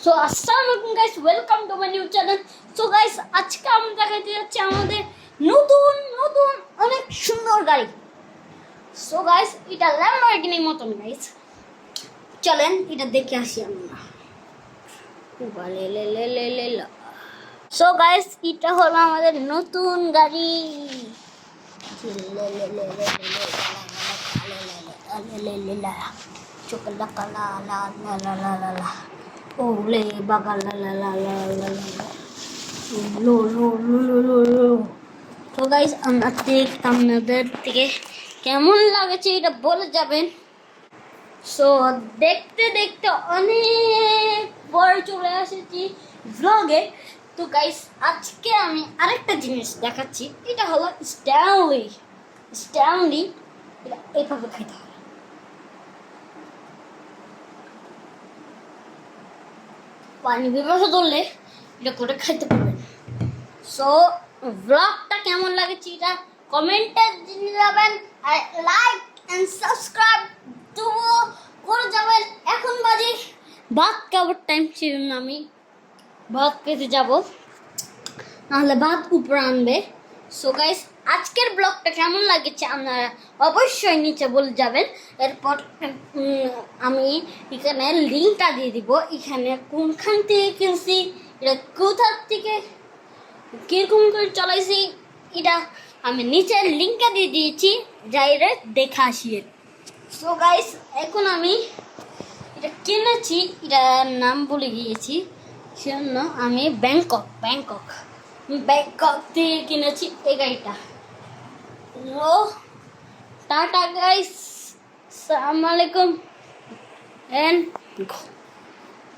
So আসসালামু আলাইকুম guys, welcome to my new channel. So guys, আজকে আমরা দেখাতে যাচ্ছি আমাদের নতুন নতুন অনেক সুন্দর গাড়ি। সো গাইস, এটা ল্যাম্বরগিনির মতন গাইস। চলেন এটা দেখে আসি আমরা। সো গাইস, এটা হলো আমাদের নতুন গাড়ি। চোখলা কালা লা লা লা লা লা লা ওলে বাগা লা লা লা লা লা লা লো লো লো লো লো লো। তো গাইস, আপনাদের থেকে কেমন লাগছে এটা বলে যাবেন। সো দেখতে দেখতে অনেক বড় চলে এসেছি ব্লগে। তো গাইস, আজকে আমি আরেকটা জিনিস দেখাচ্ছি। এটা হলো স্ট্যানলি। স্ট্যানলি এটা এইভাবে খাইতে হবে। পানি বিভাগ ধরলে এটা করে খাইতে পারবেন। সো ব্লগটা কেমন লাগছে এটা কমেন্টে জানিয়ে যাবেন, আর লাইক এন্ড সাবস্ক্রাইব তো করে যাবেন। এখন বাজে ভাত খাবার টাইম, সেজন্য আমি ভাত খেতে যাব, নাহলে ভাত উপরে আনবে। সো গাইস, আজকের ব্লগটা কেমন লাগছে আপনারা অবশ্যই নিচে বলে যাবেন। এরপর আমি এখানে লিঙ্কটা দিয়ে দিব, এখানে কোনখান থেকে কিনছি, এটা কোথা থেকে কিরকম করে চালাইছি, এটা আমি নিচের লিঙ্কটা দিয়ে দিয়েছি, যাইরে দেখা আসিয়ে। সো গাইস, এখন আমি এটা কিনেছি, এটার নাম বলে গিয়েছি, সেজন্য আমি ব্যাংকক থেকে কিনেছি এই গাড়িটা। ও টাটা গাইস, আসসালামু আলাইকুম এন্ড